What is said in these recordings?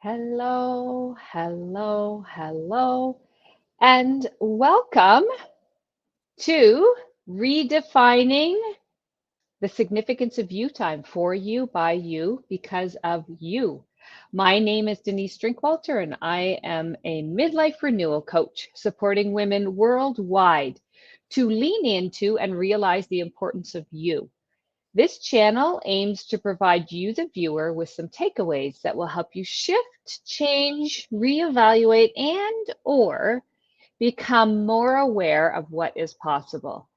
Hello, hello, hello, and welcome to Redefining the Significance of You Time for you, by you, because of you. My name is Denise Drinkwalter, and I am a midlife renewal coach supporting women worldwide to lean into and realize the importance of you. This channel aims to provide you, the viewer, with some takeaways that will help you shift, change, reevaluate, and or become more aware of what is possible.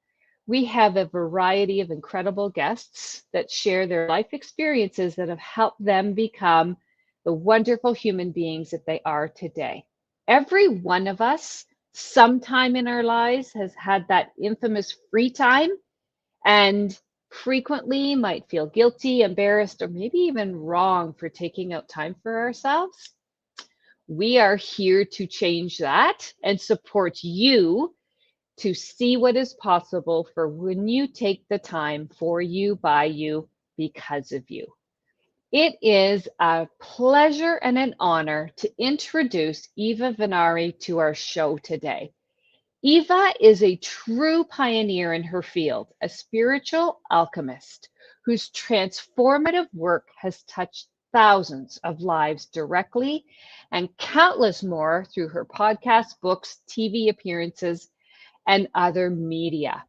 We have a variety of incredible guests that share their life experiences that have helped them become the wonderful human beings that they are today. Every one of us, sometime in our lives, has had that infamous free time and frequently might feel guilty, embarrassed, or maybe even wrong for taking out time for ourselves. We are here to change that and support you to see what is possible for when you take the time for you, by you, because of you. It is a pleasure and an honor to introduce Eva Vennari to our show today. Eva is a true pioneer in her field, a spiritual alchemist whose transformative work has touched thousands of lives directly and countless more through her podcasts, books, TV appearances, and other media.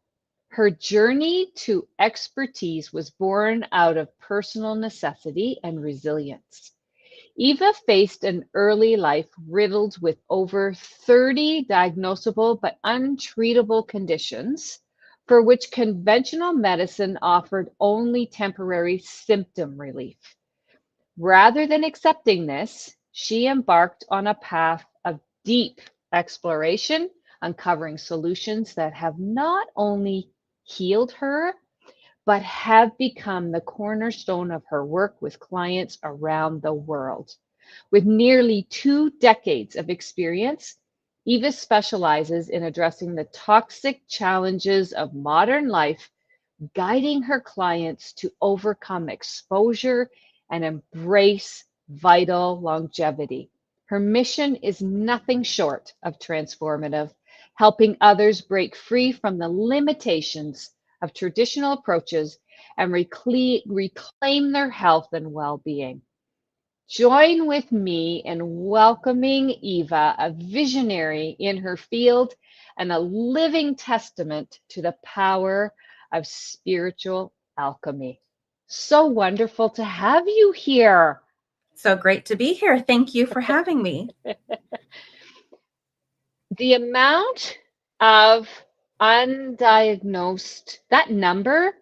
Her journey to expertise was born out of personal necessity and resilience. Eva faced an early life riddled with over 30 diagnosable but untreatable conditions for which conventional medicine offered only temporary symptom relief. Rather than accepting this, she embarked on a path of deep exploration, uncovering solutions that have not only healed her, but have become the cornerstone of her work with clients around the world. With nearly 2 decades of experience, Eva specializes in addressing the toxic challenges of modern life, guiding her clients to overcome exposure and embrace vital longevity. Her mission is nothing short of transformative, helping others break free from the limitations of traditional approaches and reclaim their health and well being. Join with me in welcoming Eva, a visionary in her field and a living testament to the power of spiritual alchemy. So wonderful to have you here. So great to be here. Thank you for having me. The amount of undiagnosed, that number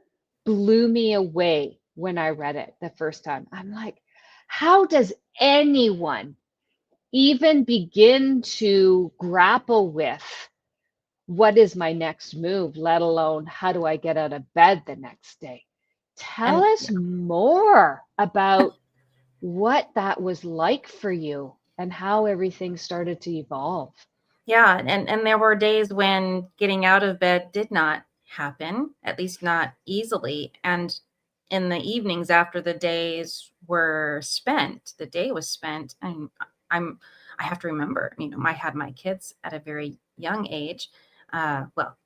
blew me away when I read it the first time. I'm like, how does anyone even begin to grapple with what is my next move, let alone how do I get out of bed the next day? Tell And us more about what that was like for you and how everything started to evolve. yeah, and there were days when getting out of bed did not happen, at least not easily. And in the evenings after the day was spent, and I'm I have to remember, I had my kids at a very young age. Well,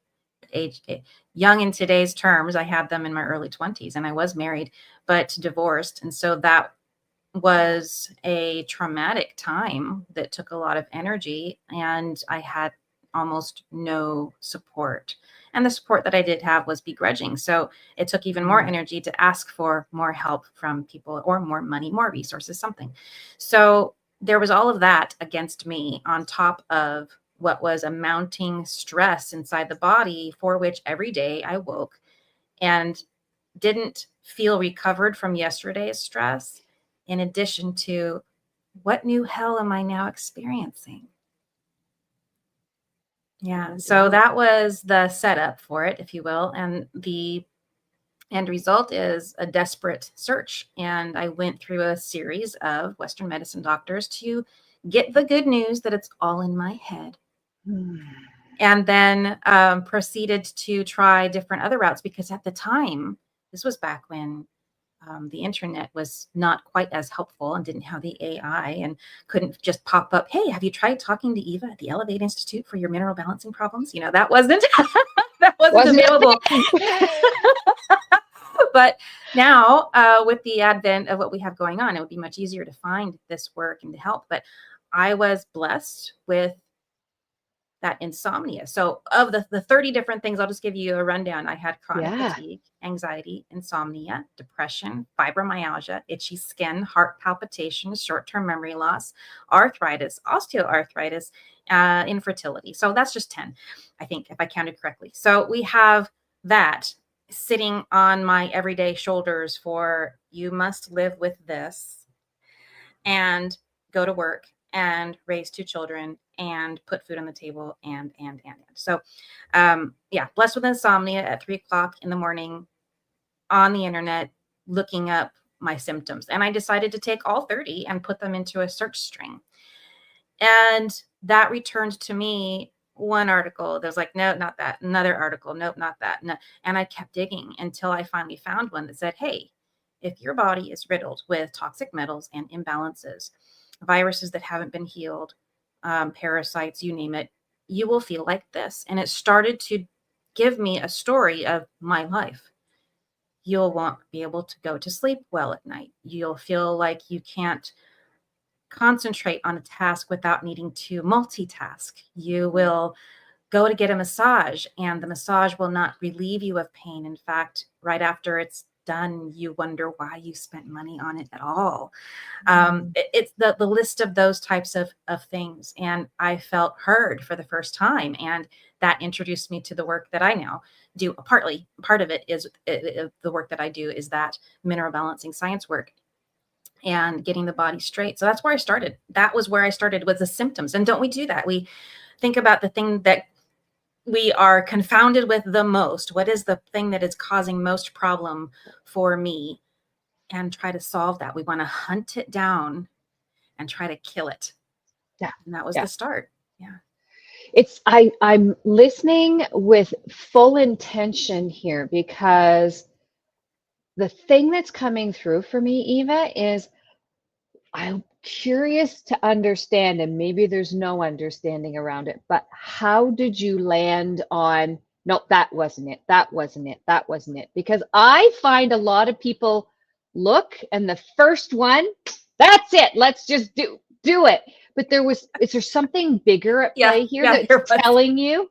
young in today's terms, I had them in my early 20s and I was married, but divorced. And so that was a traumatic time that took a lot of energy, and I had almost no support. And the support that I did have was begrudging. So it took even more energy to ask for more help from people, or more money, more resources, something. So there was all of that against me, on top of what was a mounting stress inside the body, for which every day I woke and didn't feel recovered from yesterday's stress, in addition to, what new hell am I now experiencing? Yeah. So that was the setup for it, if you will. And the end result is a desperate search. And I went through a series of Western medicine doctors to get the good news that it's all in my head. And then proceeded to try different other routes, because at the time, this was back when the internet was not quite as helpful and didn't have the AI and couldn't just pop up, hey, have you tried talking to Eva at the Elevate Institute for your mineral balancing problems? That wasn't that wasn't Wasn't available. it? But now, with the advent of what we have going on, it would be much easier to find this work and to help. But I was blessed with that insomnia. So of the 30 different things, I'll just give you a rundown. I had chronic Yeah. fatigue, anxiety, insomnia, depression, fibromyalgia, itchy skin, heart palpitations, short-term memory loss, arthritis, osteoarthritis, infertility. So that's just 10, I think, if I counted correctly. So we have that sitting on my everyday shoulders for, you must live with this and go to work and raise 2 children and put food on the table and. So, blessed with insomnia at 3:00 in the morning on the internet, looking up my symptoms. And I decided to take all 30 and put them into a search string. And that returned to me one article. There's like, no, not that. Another article. Nope, not that. No. And I kept digging until I finally found one that said, hey, if your body is riddled with toxic metals and imbalances, viruses that haven't been healed, parasites, you name it, you will feel like this. And it started to give me a story of my life. You'll won't be able to go to sleep well at night. You'll feel like you can't concentrate on a task without needing to multitask. You will go to get a massage and the massage will not relieve you of pain. In fact, right after it's done, you wonder why you spent money on it at all. It's the list of those types of things. And I felt heard for the first time. And that introduced me to the work that I now do. Part of it is the work that I do is that mineral balancing science work and getting the body straight. So that's where I started. That was where I started, with the symptoms. And don't we do that? We think about the thing that we are confounded with the most. What is the thing that is causing most problem for me? And try to solve that. We want to hunt it down and try to kill it. Yeah. And that was Yeah. the start. Yeah. I'm listening with full intention here, because the thing that's coming through for me, Eva, is I'm curious to understand, and maybe there's no understanding around it, but how did you land on, nope, that wasn't it, that wasn't it, that wasn't it? Because I find a lot of people look, and the first one, that's it, let's just do it. But is there something bigger at play here that's telling you?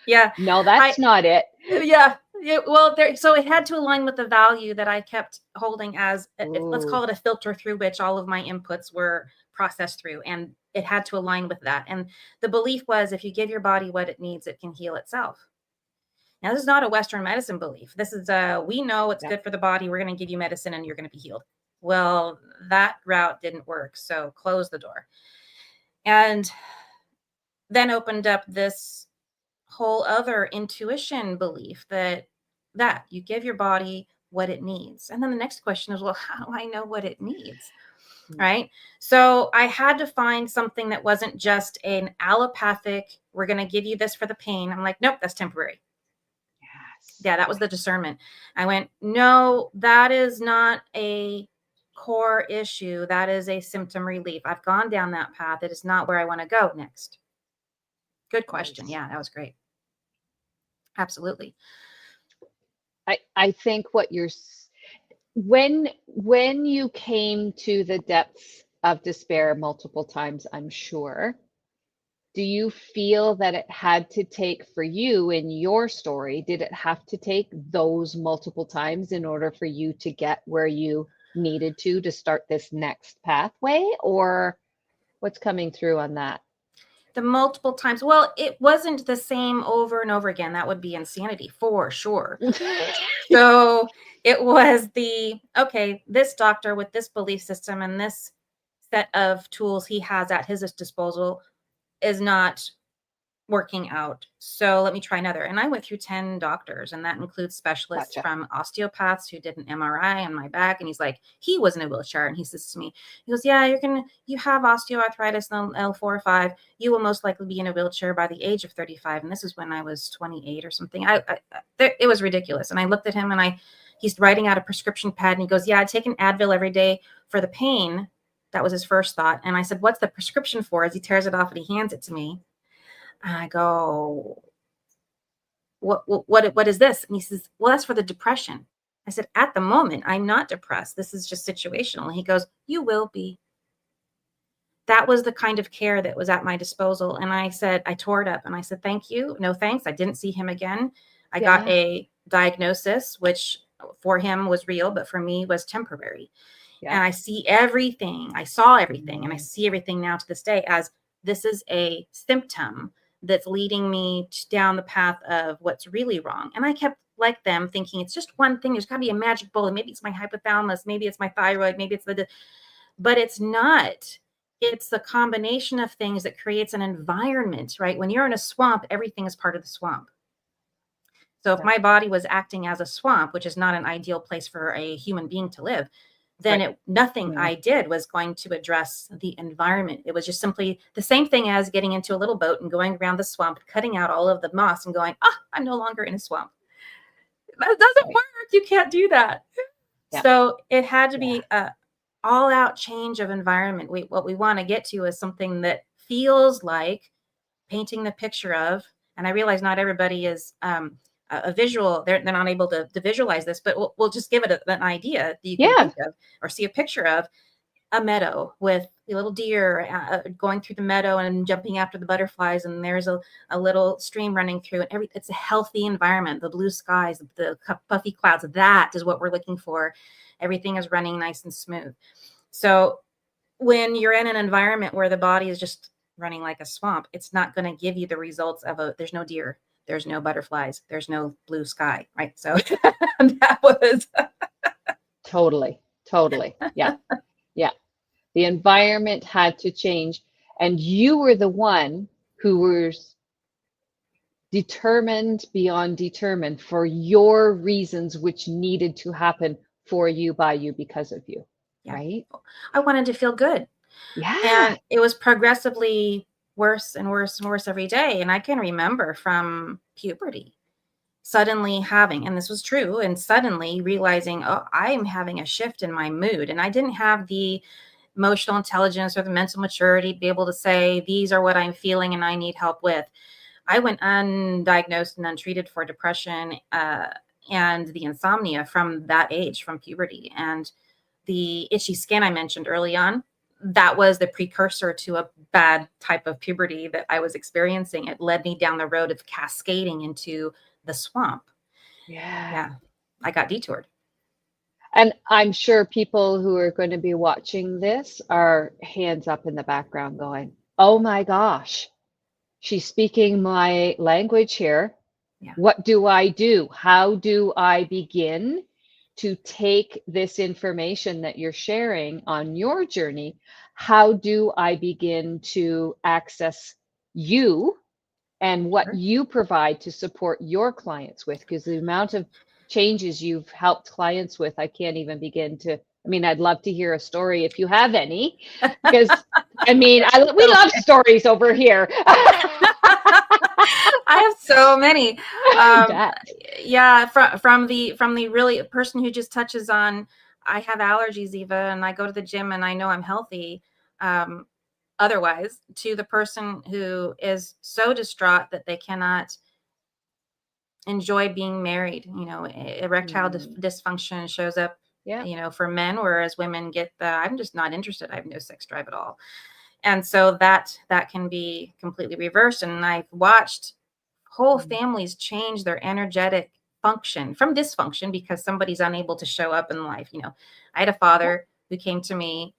Yeah. No, that's not it. Yeah. Well, so it had to align with the value that I kept holding as, let's call it a filter through which all of my inputs were processed through. And it had to align with that. And the belief was, if you give your body what it needs, it can heal itself. Now, this is not a Western medicine belief. This is we know it's good for the body. We're going to give you medicine and you're going to be healed. Well, that route didn't work. So close the door. And then opened up this whole other intuition belief that you give your body what it needs. And then the next question is, well, how do I know what it needs? Right? So I had to find something that wasn't just an allopathic, we're going to give you this for the pain. I'm like, nope, that's temporary. Yes. Yeah, that was the discernment. I went, no, that is not a core issue. That is a symptom relief. I've gone down that path. It is not where I want to go next. Good question. Yeah, that was great. Absolutely. I think when you came to the depths of despair multiple times, I'm sure, do you feel that it had to take, for you in your story, did it have to take those multiple times in order for you to get where you needed to start this next pathway? Or what's coming through on that? The multiple times. Well, it wasn't the same over and over again. That would be insanity for sure. So it was this doctor with this belief system and this set of tools he has at his disposal is not working out. So let me try another. And I went through 10 doctors, and that includes specialists from osteopaths who did an MRI on my back. And he was in a wheelchair, and he says to me, he goes, yeah, you have osteoarthritis in L4 or 5. You will most likely be in a wheelchair by the age of 35. And this is when I was 28 or something. It was ridiculous. And I looked at him and he's writing out a prescription pad, and he goes, yeah, I take an Advil every day for the pain. That was his first thought. And I said, what's the prescription for? As he tears it off and he hands it to me. And I go, what is this? And he says, well, that's for the depression. I said, at the moment, I'm not depressed. This is just situational. And he goes, you will be. That was the kind of care that was at my disposal. And I said, I tore it up and I said, thank you. No, thanks. I didn't see him again. I got a diagnosis, which for him was real, but for me was temporary. And I see everything. I saw everything, and I see everything now to this day as this is a symptom that's leading me down the path of what's really wrong. And I kept, like them, thinking it's just one thing. There's got to be a magic bullet. Maybe it's my hypothalamus. Maybe it's my thyroid. Maybe it's but it's not. It's the combination of things that creates an environment, right? When you're in a swamp, everything is part of the swamp. So if my body was acting as a swamp, which is not an ideal place for a human being to live, then nothing I did was going to address the environment. It was just simply the same thing as getting into a little boat and going around the swamp, cutting out all of the moss and going, I'm no longer in a swamp. That doesn't work. You can't do that. So it had to be a all-out change of environment. What we want to get to is something that feels like painting the picture of, and I realize not everybody is a visual, they're not able to visualize this, but we'll just give it an idea that you can think of or see a picture of a meadow with a little deer going through the meadow and jumping after the butterflies, and there's a little stream running through, and it's a healthy environment, the blue skies, the puffy clouds. That is what we're looking for. Everything is running nice and smooth. So when you're in an environment where the body is just running like a swamp, it's not going to give you the results of there's no deer, there's no butterflies, there's no blue sky, right? So that was totally. Yeah. The environment had to change, and you were the one who was determined beyond determined for your reasons, which needed to happen for you, by you, because of you, right? I wanted to feel good. And it was progressively worse and worse and worse every day. And I can remember from puberty suddenly having, and this was true, and suddenly realizing, I'm having a shift in my mood. And I didn't have the emotional intelligence or the mental maturity to be able to say, these are what I'm feeling and I need help with. I went undiagnosed and untreated for depression and the insomnia from that age, from puberty. And the itchy skin I mentioned early on, that was the precursor to a bad type of puberty that I was experiencing. It led me down the road of cascading into the swamp. Yeah. I got detoured. And I'm sure people who are going to be watching this are hands up in the background going, oh my gosh, she's speaking my language here. What do I do? How do I begin to take this information that you're sharing on your journey? How do I begin to access you and what you provide to support your clients with? Because the amount of changes you've helped clients with, I can't even begin to. I mean, I'd love to hear a story if you have any, because I mean, we love stories over here. I have so many. From the really person who just touches on, I have allergies, Eva, and I go to the gym and I know I'm healthy. Otherwise, to the person who is so distraught that they cannot enjoy being married. Erectile dysfunction shows up, for men, whereas women get I'm just not interested. I have no sex drive at all. And so that can be completely reversed. And I've watched whole families change their energetic function from dysfunction because somebody's unable to show up in life. I had a father who came to me,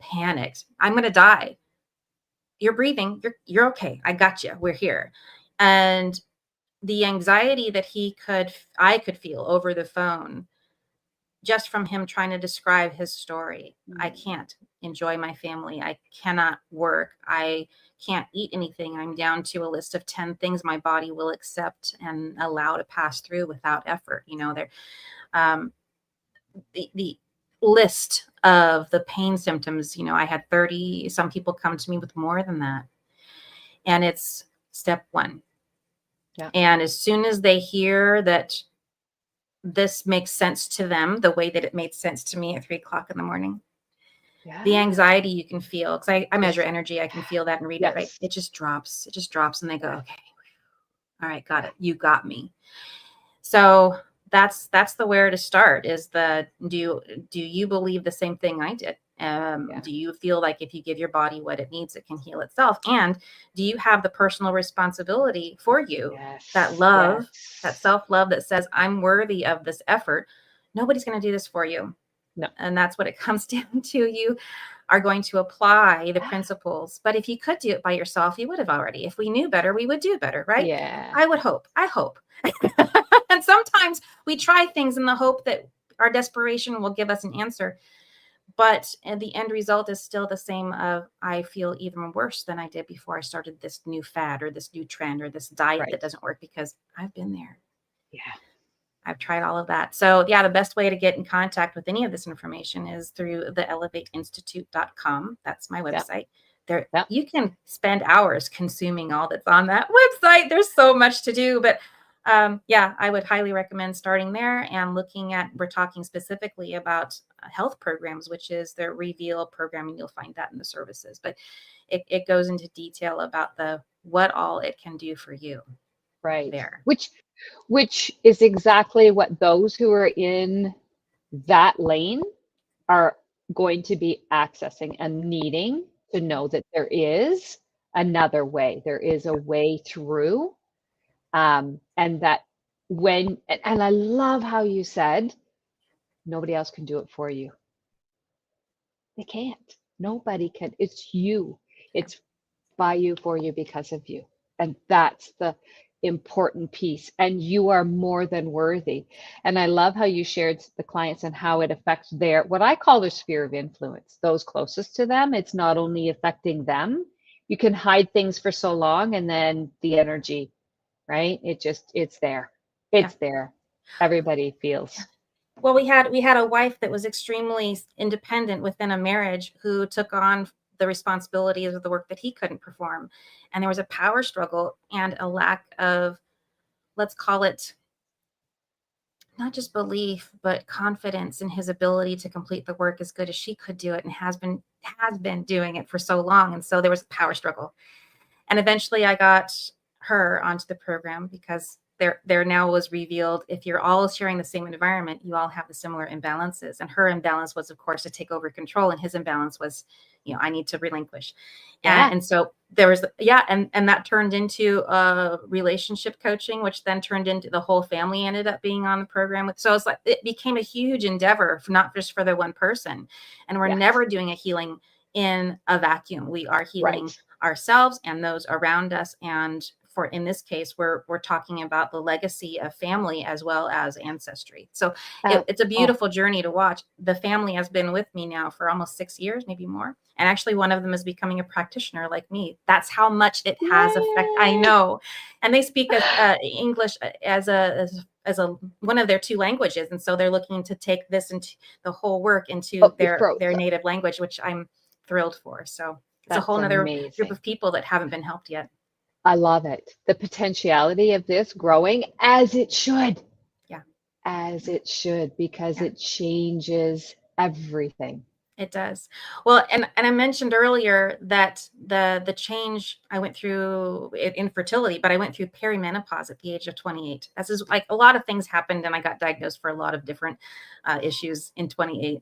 panicked. I'm going to die. You're breathing. You're okay. I got you. We're here. And the anxiety that I could feel over the phone, just from him trying to describe his story. I can't enjoy my family. I cannot work. I can't eat anything. I'm down to a list of 10 things my body will accept and allow to pass through without effort. The list of the pain symptoms, I had 30, some people come to me with more than that. And it's step one. And as soon as they hear that this makes sense to them the way that it made sense to me at 3 o'clock in the morning. Yeah. The anxiety you can feel, because I measure Just, energy. I can feel that and read it, right? yes. It just drops. It just drops. And they go, Yeah. okay, all right, got it. You got me. So that's the where to start is do you believe the same thing I did? Yeah. Do you feel like if you give your body what it needs, it can heal itself? And do you have the personal responsibility for you, that Yes. love, that Yes. self-love that says, I'm worthy of this effort? Nobody's going to do this for you. No. And that's what it comes down to. You are going to apply the Yeah. principles. But if you could do it by yourself, you would have already. If we knew better, we would do better, right? Yeah. I would hope. I hope. And sometimes we try things in the hope that our desperation will give us an answer. But the end result is still the same of, I feel even worse than I did before I started this new fad or this new trend or this diet that Right. doesn't work, because I've been there. Yeah. I've tried all of that. So yeah, the best way to get in contact with any of this information is through the elevateinstitute.com. That's my website. There, Yeah. you can spend hours consuming all that's on that website. There's so much to do, but yeah, I would highly recommend starting there and looking at, we're talking specifically about health programs, which is the Reveal program, and you'll find that in the services, but it goes into detail about what all it can do for you Right. there. Which is exactly what those who are in that lane are going to be accessing and needing to know that there is another way. There is a way through. And that and I love how you said, nobody else can do it for you. They can't. Nobody can. It's you. It's by you, for you, because of you. And that's the important piece. And you are more than worthy. And I love how you shared the clients and how it affects what I call their sphere of influence, those closest to them. It's not only affecting them, you can hide things for so long and then the energy, right? It's there. It's there. Everybody feels. Well, we had a wife that was extremely independent within a marriage, who took on the responsibilities of the work that he couldn't perform. And there was a power struggle and a lack of, let's call it, not just belief, but confidence in his ability to complete the work as good as she could do it, and has been doing it for so long. And so there was a power struggle. And eventually I got her onto the program, because there now was revealed, if you're all sharing the same environment, you all have the similar imbalances. And her imbalance was, of course, to take over control. And his imbalance was, I need to relinquish. Yeah. And so there was, and that turned into relationship coaching, which then turned into the whole family ended up being on the program. So it's like, it became a huge endeavor, not just for the one person. And we're never doing a healing in a vacuum. We are healing ourselves and those around us. And in this case, we're talking about the legacy of family as well as ancestry. So it's a beautiful journey to watch. The family has been with me now for almost 6 years, maybe more. And actually one of them is becoming a practitioner like me. That's how much it has affected. I know. And they speak English as one of their 2 languages. And so they're looking to take this into the whole work into their native language, which I'm thrilled for. So it's a whole nother group of people that haven't been helped yet. I love it. The potentiality of this growing as it should. Yeah. As it should, because it changes everything. It does. Well, and I mentioned earlier that the change I went through infertility, but I went through perimenopause at the age of 28. As is, like, a lot of things happened, and I got diagnosed for a lot of different issues in 28.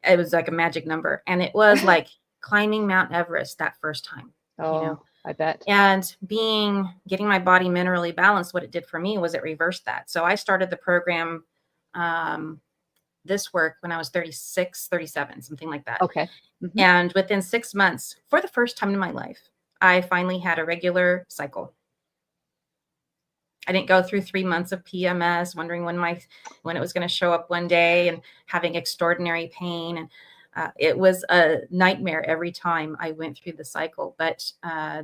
It was like a magic number, and it was like climbing Mount Everest that first time. I bet. And getting my body minerally balanced, what it did for me was it reversed that. So I started the program, this work, when I was 36, 37, something like that. Okay. Mm-hmm. And within 6 months, for the first time in my life, I finally had a regular cycle. I didn't go through 3 months of PMS, wondering when it was going to show up one day, and having extraordinary pain. And it was a nightmare every time I went through the cycle. But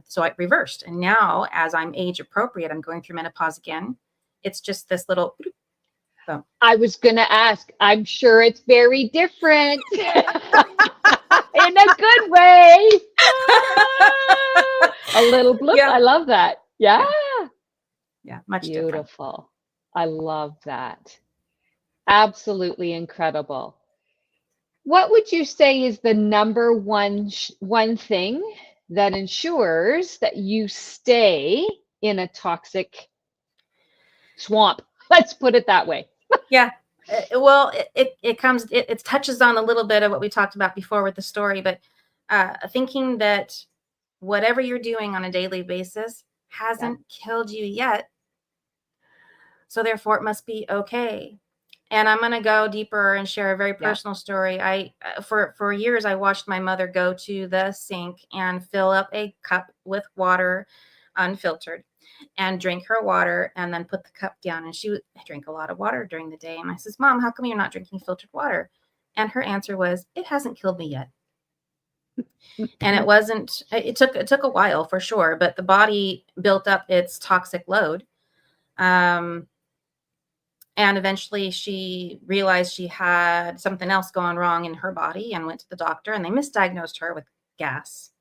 so I reversed. And now, as I'm age appropriate, I'm going through menopause again. It's just this little. So. I was going to ask, I'm sure it's very different in a good way. A little blip. Yeah. I love that. Yeah. Yeah, much beautiful. Different. I love that. Absolutely incredible. What would you say is the number one thing that ensures that you stay in a toxic swamp? Let's put it that way. Yeah. Well, it touches on a little bit of what we talked about before with the story, but thinking that whatever you're doing on a daily basis hasn't killed you yet, so therefore it must be okay. And I'm going to go deeper and share a very personal story. For years I watched my mother go to the sink and fill up a cup with water, unfiltered, and drink her water and then put the cup down. And she would drink a lot of water during the day. And I says, Mom, how come you're not drinking filtered water? And her answer was, it hasn't killed me yet. And it wasn't, it took a while for sure, but the body built up its toxic load. And eventually she realized she had something else going wrong in her body and went to the doctor, and they misdiagnosed her with gas.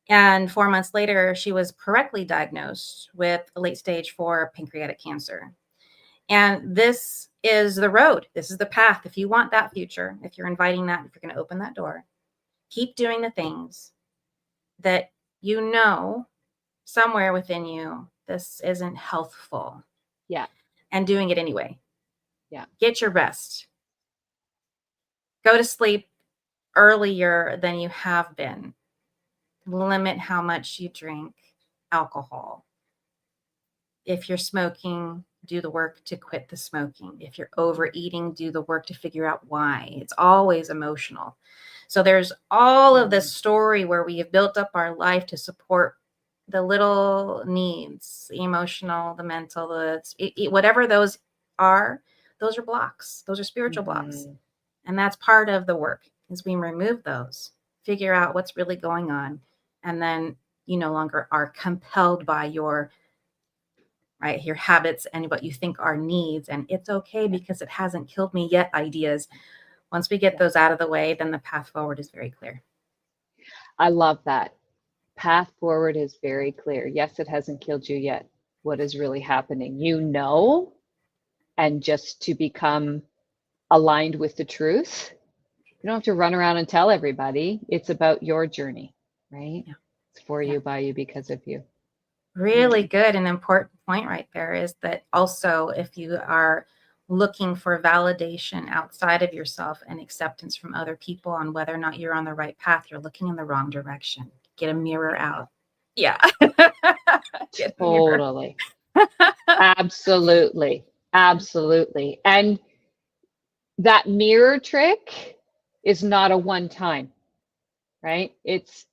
And 4 months later, she was correctly diagnosed with a late stage 4 pancreatic cancer. And this is the road. This is the path. If you want that future, if you're inviting that, if you're going to open that door, keep doing the things that you know somewhere within you, this isn't healthful. Yeah. And doing it anyway. Yeah. Get your rest. Go to sleep earlier than you have been. Limit how much you drink alcohol. If you're smoking, do the work to quit the smoking. If you're overeating, do the work to figure out why. It's always emotional. So there's all of this story where we have built up our life to support the little needs, the emotional, the mental, whatever those are blocks. Those are spiritual blocks. And that's part of the work, is we remove those, figure out what's really going on. And then you no longer are compelled by your habits and what you think are needs. And it's okay because it hasn't killed me yet ideas. Once we get those out of the way, then the path forward is very clear. I love that. Path forward is very clear. Yes, it hasn't killed you yet. What is really happening? You know, and just to become aligned with the truth, you don't have to run around and tell everybody. It's about your journey, right? Yeah. It's for you, by you, because of you. Really good and important point right there is that also if you are looking for validation outside of yourself and acceptance from other people on whether or not you're on the right path, you're looking in the wrong direction. Get a mirror out. Yeah. Totally. Absolutely. Absolutely. And that mirror trick is not a one time, right? It's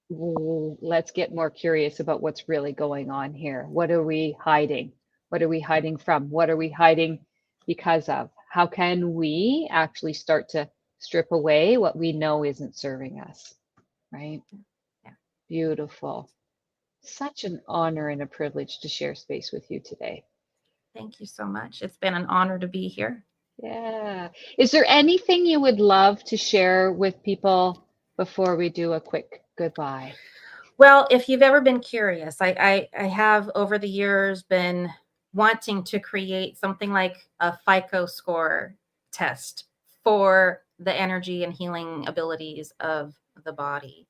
let's get more curious about what's really going on here. What are we hiding? What are we hiding from? What are we hiding because of? How can we actually start to strip away what we know isn't serving us, right? Yeah. Beautiful. Such an honor and a privilege to share space with you today. Thank you so much. It's been an honor to be here. Yeah. Is there anything you would love to share with people before we do a quick goodbye? Well, if you've ever been curious, I have over the years been wanting to create something like a FICO score test for the energy and healing abilities of the body.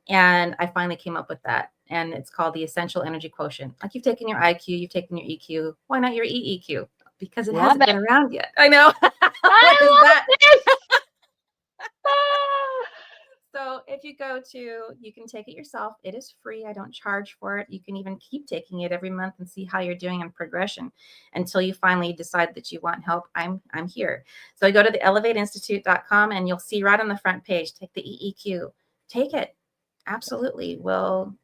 And I finally came up with that. And it's called the Essential Energy Quotient. Like you've taken your IQ, you've taken your EQ. Why not your EEQ? Because it hasn't been around yet. I know. What is that? So if you you can take it yourself. It is free. I don't charge for it. You can even keep taking it every month and see how you're doing in progression until you finally decide that you want help. I'm here. So go to the elevateinstitute.com and you'll see right on the front page, take the EEQ. Take it. Absolutely. We'll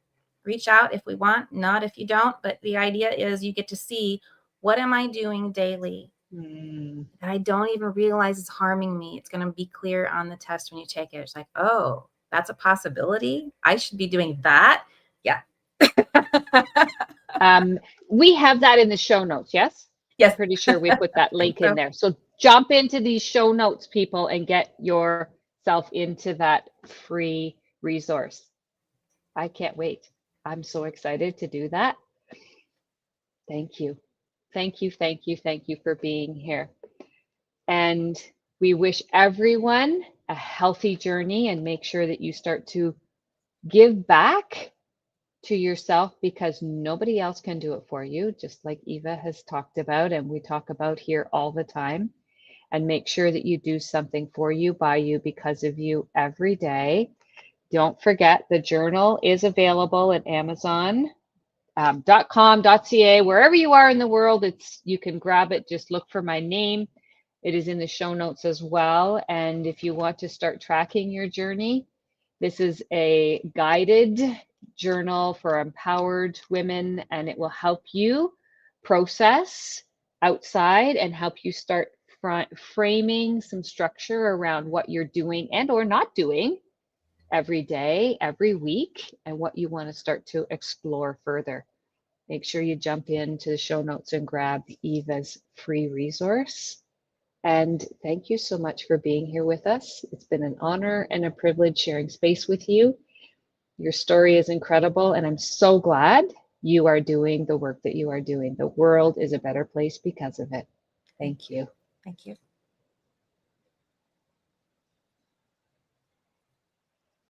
reach out if we want, not if you don't. But the idea is you get to see, what am I doing daily that I don't even realize is harming me? It's going to be clear on the test when you take it. It's like, oh, that's a possibility. I should be doing that. Yeah. We have that in the show notes, yes? Yes. I'm pretty sure we put that link in there. So jump into these show notes, people, and get yourself into that free resource. I can't wait. I'm so excited to do that. Thank you. Thank you, thank you, thank you for being here. And we wish everyone a healthy journey, and make sure that you start to give back to yourself, because nobody else can do it for you, just like Eva has talked about and we talk about here all the time. And make sure that you do something for you, by you, because of you every day. Don't forget, the journal is available at Amazon.com.ca, wherever you are in the world. You can grab it. Just look for my name. It is in the show notes as well. And if you want to start tracking your journey, this is a guided journal for empowered women, and it will help you process outside and help you start framing some structure around what you're doing and or not doing every day, every week, and what you want to start to explore further. Make sure you jump into the show notes and grab Eva's free resource. And thank you so much for being here with us. It's been an honor and a privilege sharing space with you. Your story is incredible, and I'm so glad you are doing the work that you are doing. The world is a better place because of it. Thank you. Thank you.